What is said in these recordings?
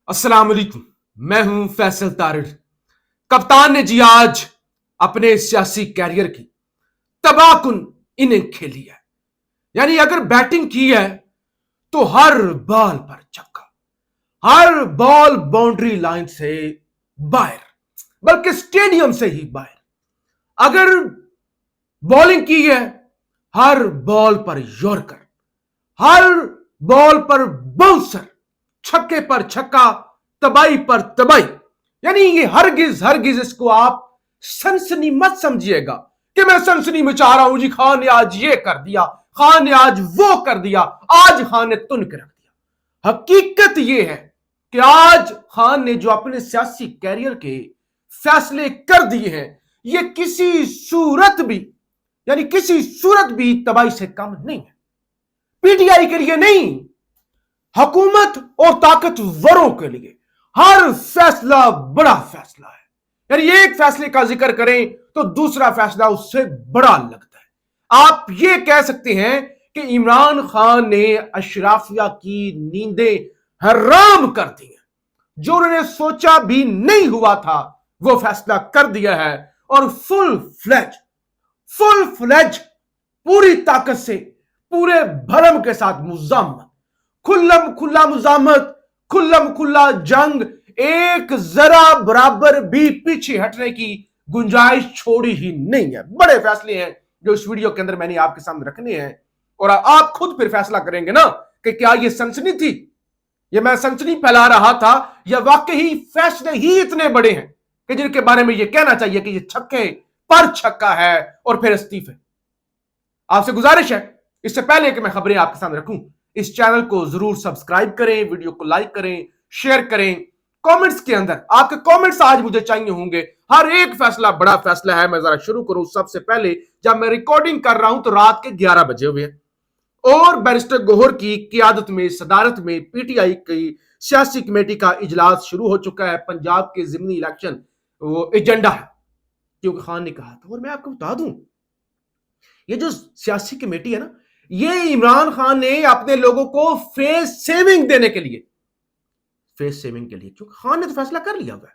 अस्सलाम वालेकुम। मैं हूं फैसल तारिड़। कप्तान ने जी आज अपने सियासी कैरियर की तबाहकुन इनिंग खेली है। यानी अगर बैटिंग की है तो हर बॉल पर छक्का, हर बॉल बाउंड्री लाइन से बाहर, बल्कि स्टेडियम से ही बाहर। अगर बॉलिंग की है, हर बॉल पर यॉर्कर, हर बॉल पर बाउंसर, छक्के पर छक्का, तबाही पर तबाही। यानी ये हरगिज हरगिज इसको आप सनसनी मत समझिएगा कि मैं सनसनी मचा रहा हूं जी, खान ने आज ये कर दिया, खान ने आज वो कर दिया, आज खान ने तुन के रख दिया। हकीकत ये है कि आज खान ने जो अपने सियासी कैरियर के फैसले कर दिए हैं, ये किसी सूरत भी, यानी किसी सूरत भी तबाही से कम नहीं है। पीटीआई के लिए नहीं, हुकूमत और ताकतवरों के लिए हर फैसला बड़ा फैसला है। यानी एक फैसले का जिक्र करें तो दूसरा फैसला उससे बड़ा लगता है। आप ये कह सकते हैं कि इमरान खान ने अशराफिया की नींदें हराम कर दी हैं। जो उन्होंने सोचा भी नहीं हुआ था वो फैसला कर दिया है, और फुल फ्लेज पूरी ताकत से, पूरे भरम के साथ मुजामत, खुल्लम खुल्ला मुजामत, खुल्लम खुल्ला जंग, एक जरा बराबर भी पीछे हटने की गुंजाइश छोड़ी ही नहीं है। बड़े फैसले हैं जो इस वीडियो के अंदर मैंने आपके सामने रखने हैं, और आप खुद फिर फैसला करेंगे ना कि क्या ये सनसनी थी, ये मैं सनसनी फैला रहा था, या वाकई फैसले ही इतने बड़े हैं कि जिनके बारे में ये कहना चाहिए कि ये छक्के पर छक्का है और फिर इस्तीफे। आपसे गुजारिश है, इससे पहले कि मैं खबरें आपके सामने रखूं, इस चैनल को जरूर सब्सक्राइब करें, वीडियो को लाइक करें, शेयर करें। कमेंट्स के अंदर आपके कमेंट्स आज मुझे चाहिए होंगे। हर एक फैसला बड़ा फैसला है। मैं जरा शुरू करूं सबसे पहले, जब मैं रिकॉर्डिंग कर रहा हूं तो रात के 11 बजे हुए हैं, और बैरिस्टर गौहर की क्यादत में, सदारत में पीटीआई की सियासी कमेटी का इजलास शुरू हो चुका है। पंजाब के जिमनी इलेक्शन वो एजेंडा है, क्योंकि खान ने कहा था। और मैं आपको बता दूं, ये जो सियासी कमेटी है ना, ये इमरान खान ने अपने लोगों को फेस सेविंग देने के लिए, क्योंकि खान ने तो फैसला कर लिया हुआ है।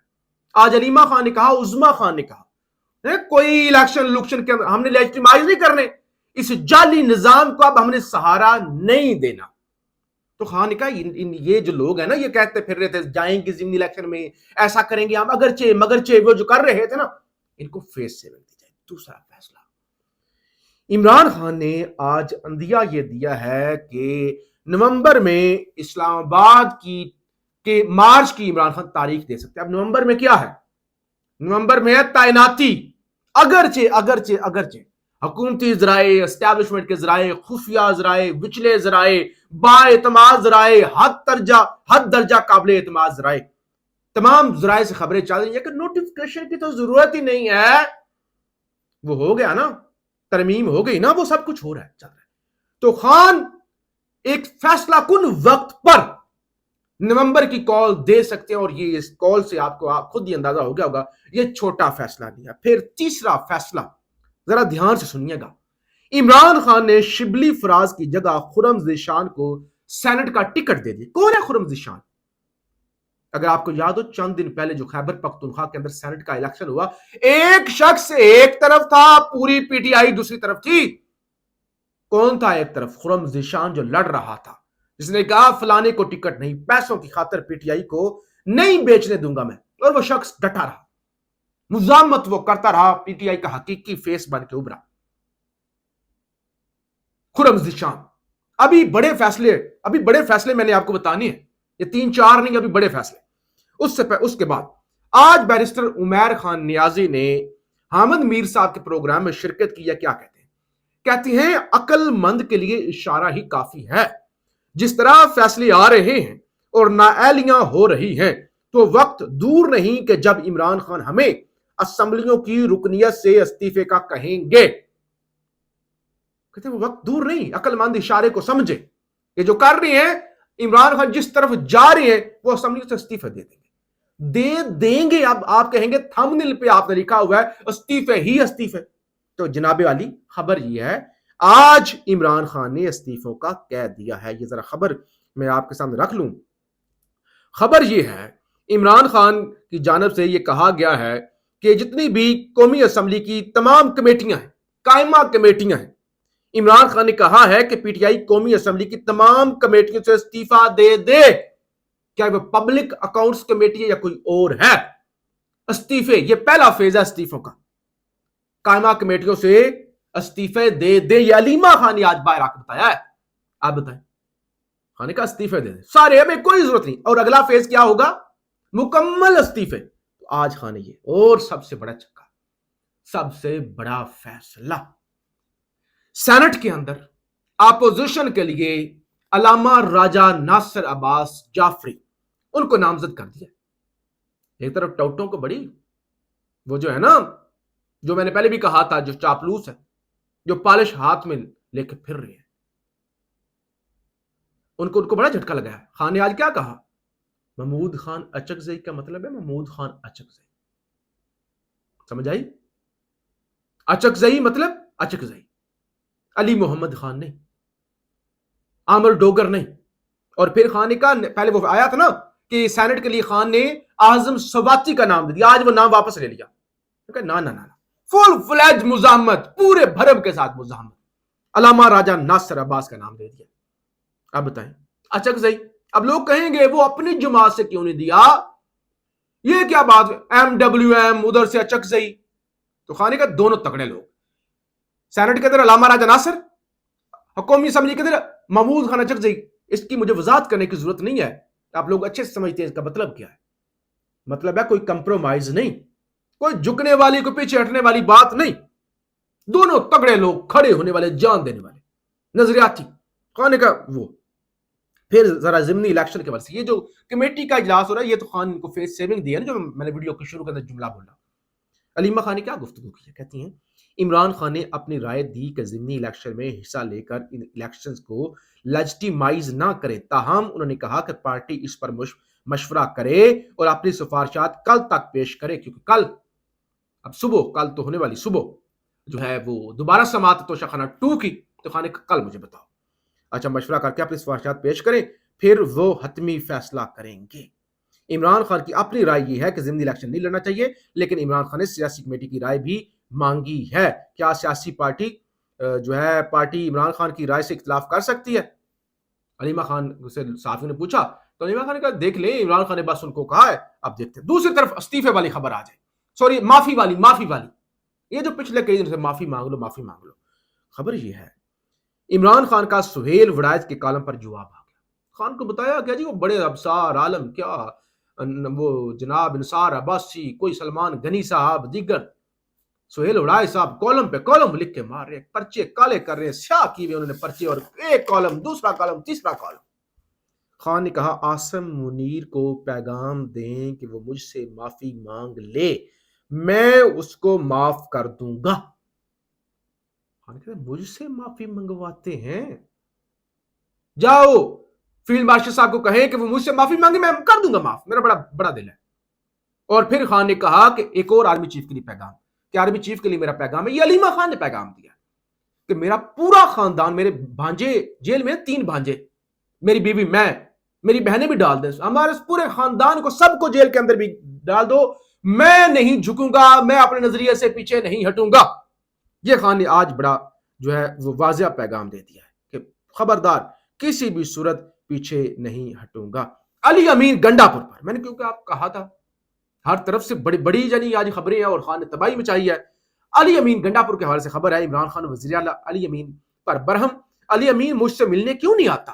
आज अलीमा खान ने कहा, उज़मा खान ने कहा, कोई इलेक्शन लुक्शन के अंदर हमने लेजिटिमाइज नहीं करने, इस जाली निजाम को अब हमने सहारा नहीं देना। तो खान ने कहा ये जो लोग हैं ना, ये कहते फिर रहे थे जाएंगे जिमनी इलेक्शन में, ऐसा करेंगे हम, अगरचे मगरचे वो जो कर रहे थे ना, इनको फेस सेविंग दी जाए। दूसरा फैसला इमरान खान ने आज अंदिया ये दिया है कि नवंबर में इस्लामाबाद की के मार्च की इमरान खान तारीख दे सकते हैं। अब नवंबर में क्या है? नवंबर में है तैनाती। अगरचे हुकूमती जराए, एस्टैब्लिशमेंट के जराए, खुफिया जराए, विचले जराए, बाएतमाद जराए, हद दर्जा काबिल एतमाद जराए, तमाम जराए से खबरें चल रही है कि नोटिफिकेशन की तो जरूरत ही नहीं है, वो हो गया ना, तरमीम हो गई ना, वो सब कुछ हो रहा है, चल रहा है। तो खान एक फैसला कुन वक्त पर नवंबर की कॉल दे सकते हैं, और ये इस कॉल से आपको आप खुद ही अंदाजा हो गया होगा, ये छोटा फैसला नहीं है। फिर तीसरा फैसला जरा ध्यान से सुनिएगा। इमरान खान ने शिबली फराज की जगह खुरम ज़ीशान को सेनेट का टिकट दे दिया। कौन है खुरम ज़ीशान? अगर आपको याद हो, चंद दिन पहले जो खैबर पख्तूनख्वा के अंदर सेनेट का इलेक्शन हुआ, एक शख्स एक तरफ था, पूरी पीटीआई दूसरी तरफ थी। कौन था एक तरफ? खुरम ज़ीशान, जो लड़ रहा था, जिसने कहा फलाने को टिकट नहीं, पैसों की खातर पीटीआई को नहीं बेचने दूंगा मैं। और वो शख्स डटा रहा, मुजामत वो करता रहा, पीटीआई का हकीकी फेस बन के उभरा खुरम ज़ीशान। अभी बड़े फैसले मैंने आपको बताने हैं, ये 3-4 नहीं, अभी बड़े फैसले। उसके बाद आज बैरिस्टर उमैर खान नियाजी ने हामिद मीर साहब के प्रोग्राम में शिरकत की। क्या कहती हैं अक्लमंद के लिए इशारा ही काफी है। जिस तरह फैसले आ रहे हैं और नाअहलियां हो रही हैं, तो वक्त दूर नहीं कि जब इमरान खान हमें असेंबलियों की रुकनियत से इस्तीफे का कहेंगे। कहते हैं वो वक्त दूर नहीं, अक्लमंद इशारे को समझे। ये जो कर रहे हैं, इमरान खान जिस तरफ जा रहे हैं, वो असेंबली से इस्तीफे दे देंगे। अब आप कहेंगे थंबनेल पे आपने लिखा हुआ है इस्तीफे ही इस्तीफे, तो जनाबे वाली खबर ये है, आज इमरान खान ने इस्तीफों का कह दिया है। ये जरा खबर मैं आपके सामने रख लूं। خبر یہ ہے عمران خان کی جانب سے یہ کہا گیا ہے کہ جتنی بھی قومی اسمبلی کی تمام کمیٹیاں ہیں، قائمہ کمیٹیاں ہیں، عمران خان نے کہا ہے کہ پی ٹی آئی قومی اسمبلی کی تمام کمیٹیوں سے استعفیٰ دے دے، کیا وہ پبلک اکاؤنٹس کمیٹی ہے یا کوئی اور ہے۔ استعفے، یہ پہلا فیز ہے استعفوں کا، قائمہ کمیٹیوں سے استعفے دے دے، یہ علیمہ خان نے آج باہر آ کے بتایا ہے۔ آپ بتائیں، خان کا استعفے دے دیں سارے، ہمیں کوئی ضرورت نہیں۔ اور اگلا فیز کیا ہوگا؟ مکمل استعفے۔ تو آج خان یہ اور سب سے بڑا چکا، سب سے بڑا فیصلہ، سینٹ کے اندر اپوزیشن کے لیے علامہ راجہ ناصر عباس جعفری ان کو نامزد کر دیا۔ ایک طرف ٹوٹوں کو بڑی، وہ جو ہے نا، جو میں نے پہلے بھی کہا تھا، جو چاپلوس ہے، جو پالش ہاتھ میں لے کے پھر رہے ہیں، ان کو بڑا جھٹکا لگا ہے۔ خان نے آج کیا کہا؟ محمود خان اچکزئی کا مطلب ہے محمود خان اچکزئی، سمجھ آئی؟ اچکزئی مطلب اچکزئی، علی محمد خان نہیں، عامر ڈوگر نہیں۔ اور پھر خان نے کہا، پہلے وہ آیا تھا نا کہ سینٹ کے لیے خان نے اعظم سواتی کا نام دے دیا، آج وہ نام واپس لے لیا۔ نا فل فلیج مزاحمت، پورے بھرم کے ساتھ مزاحمت، علامہ راجہ ناصر عباس کا نام دے دیا۔ اب بتائیں، اچکزئی، اب لوگ کہیں گے وہ اپنی جماعت سے کیوں نہیں دیا، یہ کیا بات ہے؟ ایم ڈبلیو ایم ادھر سے اچکزئی۔ تو خان کا دونوں تگڑے لوگ، سینٹ کے اندر علامہ راجہ ناصر، قومی اسمبلی کے اندر محمود خان اچکزئی۔ اس کی مجھے وضاحت کرنے کی ضرورت نہیں ہے، آپ لوگ اچھے سے سمجھتے ہیں اس کا مطلب کیا ہے۔ مطلب ہے کوئی کمپرومائز نہیں، کوئی جھکنے والی، کوئی پیچھے ہٹنے والی بات نہیں، دونوں تگڑے لوگ، کھڑے ہونے والے، جان دینے والے، نظریاتی۔ خان کا وہ پھر ذرا ضمنی الیکشن کے وجہ سے یہ جو کمیٹی کا اجلاس ہو رہا ہے، یہ تو خان کو فیس سیونگ دی ہے نا، جو میں نے ویڈیو کے شروع کے اندر جملہ بولا۔ علیمہ خان نے کیا گفتگو کی ہے؟ کہتی ہیں عمران خان نے اپنی رائے دی کہ ضمنی الیکشن میں حصہ لے کر ان الیکشنز کو لیجٹیمائز نہ کرے، تاہم انہوں نے کہا کہ پارٹی اس پر مشورہ کرے اور اپنی سفارشات کل تک پیش کرے، کیونکہ کل، اب صبح، کل تو ہونے والی صبح جو ہے وہ دوبارہ سماعت تو شخانہ 2 کی، تو خان نے کل مجھے بتاؤ۔ اچھا، مشورہ کر کے اپنی سفارشات پیش کریں، پھر وہ حتمی فیصلہ کریں گے۔ عمران خان کی اپنی رائے یہ ہے کہ ضمنی الیکشن نہیں لڑنا چاہیے، لیکن عمران خان نے سیاسی کمیٹی کی رائے بھی مانگی ہے۔ کیا سیاسی پارٹی جو ہے پارٹی عمران خان کی رائے سے اختلاف کر سکتی ہے؟ علیمہ خان سے صحافیوں نے پوچھا، تو علیمہ خان نے کہا دیکھ لیں، عمران خان نے بس ان کو کہا ہے، اب دیکھتے ہیں۔ دوسری طرف استعفے والی خبر آ جائے، سوری معافی والی، یہ جو پچھلے کئی دن سے معافی مانگ لو۔ خبر یہ ہے عمران خان کا سہیل وڑائچ کے کالم پر جواب آ گیا۔ خان کو بتایا کہ جی وہ بڑے ابصار عالم، کیا وہ جناب انصار عباسی، کوئی سلمان غنی صاحب، دیگر سہیل وڑائچ صاحب کالم پہ کالم لکھ کے مار رہے، پرچے کالے کر رہے، سیاہ کی ہوئے انہوں نے پرچے، اور ایک کالم، دوسرا کالم، تیسرا کالم۔ خان نے کہا عاصم منیر کو پیغام دیں کہ وہ مجھ سے معافی مانگ لے، میں اس کو معاف کر دوں گا۔ مجھ سے معافی منگواتے ہیں؟ جاؤ فیلڈ مارشل صاحب کو کہیں کہ وہ مجھ سے معافی مانگے، میں کر دوں گا معاف، میرا بڑا دل ہے۔ اور پھر خان نے کہا کہ ایک اور آرمی چیف کے لیے پیغام، کہ آرمی چیف کے لیے میرا پیغام ہے، یہ علیمہ خان نے پیغام دیا کہ میرا پورا خاندان، میرے بھانجے جیل میں 3 بھانجے، میری بیوی، میں، میری بہنیں بھی ڈال دیں، ہمارے پورے خاندان کو، سب کو جیل کے اندر بھی ڈال دو، میں نہیں جھکوں گا، میں اپنے نظریے سے پیچھے نہیں ہٹوں گا۔ یہ خان نے آج بڑا جو ہے وہ واضح پیغام دے دیا ہے کہ خبردار، کسی بھی صورت پیچھے نہیں ہٹوں گا۔ علی امین گنڈا پور پر، میں نے کیونکہ آپ کہا تھا ہر طرف سے بڑی یعنی آج خبریں ہیں، اور خان نے تباہی مچائی ہے۔ علی امین گنڈا پور کے حوالے سے خبر ہے، عمران خان وزیر اعلیٰ علی امین پر برہم، علی امین مجھ سے ملنے کیوں نہیں آتا؟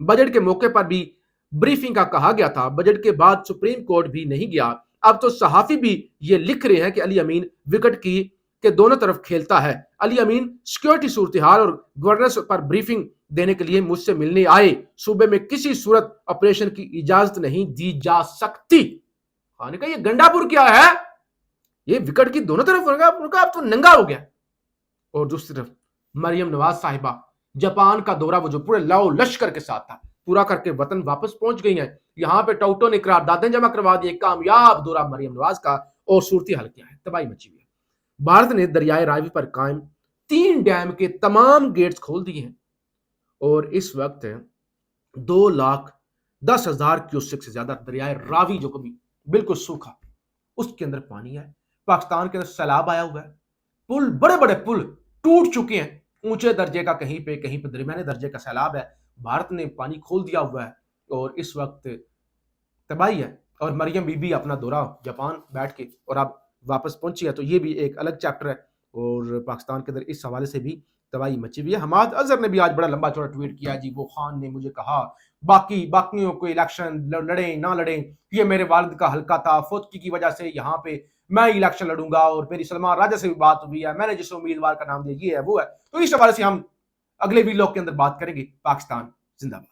بجٹ کے موقع پر بھی بریفنگ کا کہا گیا تھا، بجٹ کے بعد سپریم کورٹ بھی نہیں گیا، اب تو صحافی بھی یہ لکھ رہے ہیں کہ علی امین وکٹ کی کہ دونوں طرف کھیلتا ہے۔ علی امین سیکورٹی صورتحال اور گورننس پر بریفنگ دینے کے لیے مجھ سے ملنے آئے، صوبے میں کسی صورت آپریشن کی اجازت نہیں دی جا سکتی۔ خان کا یہ گنڈا پور کیا ہے؟ یہ وکٹ کی دونوں طرف ہوگا، اب تو ننگا ہو گیا۔ اور دوسری طرف مریم نواز صاحبہ جاپان کا دورہ، وہ جو پورے لاؤ لشکر کے ساتھ تھا، پورا کر کے وطن واپس پہنچ گئی ہیں۔ یہاں پہ ٹوٹوں نے قراردادیں جمع کروا دی، کامیاب دورہ مریم نواز کا، اور صورتحال کیا ہے؟ تباہی مچی ہوئی ہے۔ بھارت نے دریائے راوی پر قائم 3 ڈیم کے تمام گیٹس کھول دیے ہیں، اور اس وقت 10,000 क्यूसेक से ज्यादा दरियाए रावी जो कभी बिल्कुल सूखा, उसके अंदर पानी है। पाकिस्तान के अंदर सैलाब आया हुआ है, पुल, बड़े बड़े पुल टूट चुके हैं, ऊंचे दर्जे का कहीं पे दरमियाने दर्जे का सैलाब है। भारत ने पानी खोल दिया हुआ है और इस वक्त तबाही है। और मरियम बीबी अपना दौरा जापान बैठ के और अब वापस पहुंची है, तो ये भी एक अलग चैप्टर है। और पाकिस्तान के अंदर इस हवाले से भी तबाही मची हुई है। हमाद अजहर ने भी आज बड़ा लंबा चौड़ा ट्वीट किया, जी वो खान ने मुझे कहा बाकियों को इलेक्शन लड़े ना लड़े, ये मेरे वालिद का हल्का था, फौतगी की वजह से यहाँ पे मैं इलेक्शन लड़ूंगा और मेरी सलमान राजा से भी बात हुई है, मैंने जिस उम्मीदवार का नाम दिया ये है वो है। तो इस हवाले से हम अगले वीलॉग के अंदर बात करेंगे। पाकिस्तान जिंदाबाद।